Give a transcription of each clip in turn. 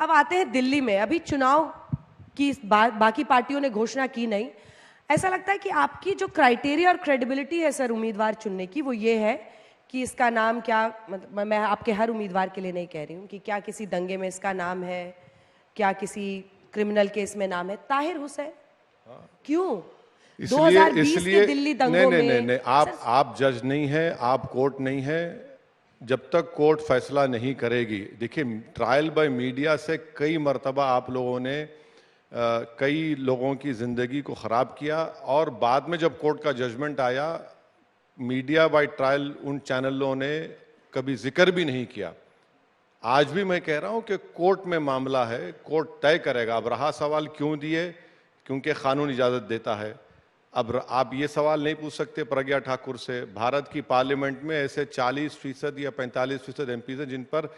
अब आते हैं दिल्ली में। अभी चुनाव की बाकी पार्टियों ने घोषणा की नहीं। ऐसा लगता है कि आपकी जो क्राइटेरिया और क्रेडिबिलिटी है सर उम्मीदवार चुनने की, वो ये है कि इसका नाम क्या, मतलब मैं आपके हर उम्मीदवार के लिए नहीं कह रही हूँ, कि क्या किसी दंगे में इसका नाम है, क्या किसी क्रिमिनल केस में नाम है। ताहिर हुसैन क्यों? 2020 के दिल्ली दंगों में नहीं, आप जज नहीं हैं, आप कोर्ट नहीं है। जब तक कोर्ट फैसला नहीं करेगी, देखिए ट्रायल बाय मीडिया से कई मर्तबा आप लोगों ने कई लोगों की ज़िंदगी को ख़राब किया, और बाद में जब कोर्ट का जजमेंट आया, मीडिया बाय ट्रायल उन चैनलों ने कभी जिक्र भी नहीं किया। आज भी मैं कह रहा हूं कि कोर्ट में मामला है, कोर्ट तय करेगा। अब रहा सवाल क्यों दिए, क्योंकि कानून इजाज़त देता है। अब आप ये सवाल नहीं पूछ सकते प्रज्ञा ठाकुर से। भारत की पार्लियामेंट में ऐसे 40% या 45% एमपीज हैं जिन पर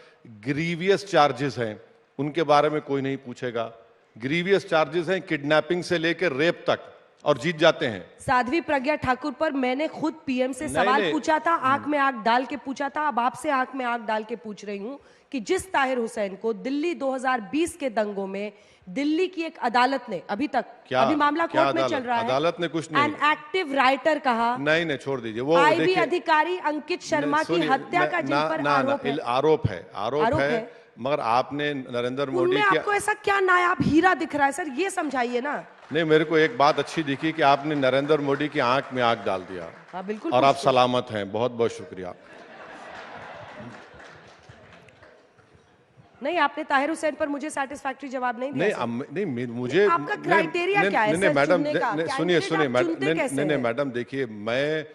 ग्रीवियस चार्जेस हैं, उनके बारे में कोई नहीं पूछेगा। ग्रीवियस चार्जेस हैं किडनैपिंग से लेकर रेप तक, और जीत जाते हैं। साध्वी प्रज्ञा ठाकुर पर मैंने खुद पीएम से सवाल पूछा था, आंख में आंख डाल के पूछा था। अब आपसे आंख में आंख डाल के पूछ रही हूं कि जिस ताहिर हुसैन को दिल्ली 2020 के दंगों में दिल्ली की एक अदालत ने, अभी तक अभी मामला कोर्ट में चल रहा है, अदालत ने कुछ नहीं, एन एक्टिव राइटर कहा। नहीं छोड़ दीजिए वो। आईबी अधिकारी अंकित शर्मा की हत्या का जिन पर आरोप है, मगर आपने नरेंद्र मोदी की, आपको ऐसा क्या नायाब हीरा दिख रहा है सर, ये समझाइए ना। नहीं, मेरे को एक बात अच्छी दिखी कि आपने नरेंद्र मोदी की आंख में आंख डाल दिया। हाँ बिल्कुल, और आप सलामत हैं, बहुत बहुत शुक्रिया। नहीं, आपने ताहिर हुसैन पर मुझे सैटिस्फैक्टरी जवाब नहीं दिया। नहीं मुझे आपका क्राइटेरिया क्या है? नहीं मैडम, सुनिए मैडम, देखिए मैं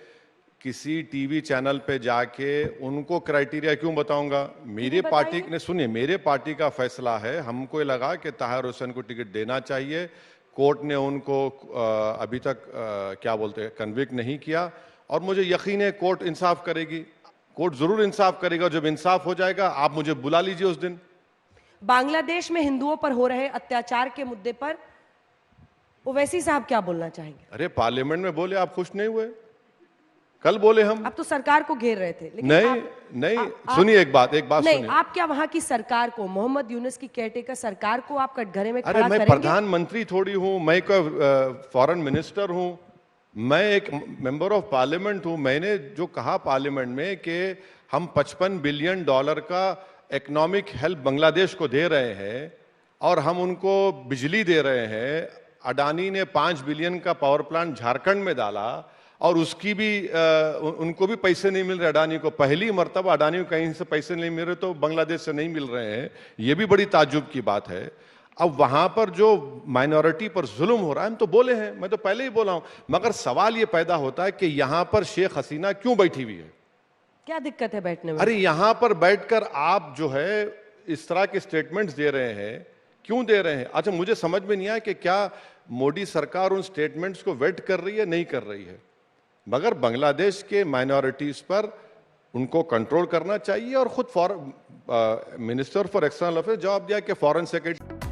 किसी टीवी चैनल पे जाके उनको क्राइटेरिया क्यों बताऊंगा? मेरे पार्टी ने, सुनिए, मेरे पार्टी का फैसला है। हमको लगा कि ताहिर हुसैन को टिकट देना चाहिए। कोर्ट ने उनको अभी तक क्या बोलते हैं, कन्विक्ट नहीं किया, और मुझे यकीन है कोर्ट इंसाफ करेगी। कोर्ट जरूर इंसाफ करेगा। जब इंसाफ हो जाएगा आप मुझे बुला लीजिए उस दिन। बांग्लादेश में हिंदुओं पर हो रहे अत्याचार के मुद्दे पर ओवैसी साहब क्या बोलना चाहेंगे? अरे पार्लियामेंट में बोले, आप खुश नहीं हुए? कल बोले हम। अब तो सरकार को घेर रहे थे, लेकिन नहीं, सुनिए एक बात नहीं, सुनिए। आप क्या वहां की सरकार को, मोहम्मद यूनुस की केयरटेकर सरकार को आप कटघरे में खड़ा करेंगे? अरे मैं प्रधानमंत्री थोड़ी हूं, मैं कोई फॉरेन मिनिस्टर हूं, मैं एक मेंबर ऑफ पार्लियामेंट हूं। मैंने जो कहा पार्लियामेंट में कि हम $55 बिलियन का इकोनॉमिक हेल्प बांग्लादेश को दे रहे हैं, और हम उनको बिजली दे रहे हैं। अडानी ने 5 बिलियन का पावर प्लांट झारखंड में डाला, और उसकी भी उनको भी पैसे नहीं मिल रहे। अडानी को पहली मर्तबा अडानी को कहीं से पैसे नहीं मिल रहे, तो बांग्लादेश से नहीं मिल रहे हैं। ये भी बड़ी ताज्जुब की बात है। अब वहां पर जो माइनॉरिटी पर जुल्म हो रहा है, हम तो बोले हैं, मैं तो पहले ही बोला हूं, मगर सवाल ये पैदा होता है कि यहां पर शेख हसीना क्यों बैठी हुई है? क्या दिक्कत है बैठने में? अरे यहां पर बैठकर आप जो है इस तरह के स्टेटमेंट्स दे रहे हैं, क्यों दे रहे हैं? अच्छा, मुझे समझ में नहीं आया कि क्या मोदी सरकार उन स्टेटमेंट्स को वेट कर रही है, नहीं कर रही है। मगर बांग्लादेश के माइनॉरिटीज पर उनको कंट्रोल करना चाहिए, और खुद मिनिस्टर फॉर एक्सटर्नल अफेयर्स जवाब दिया कि फॉरेन सेक्रेटरी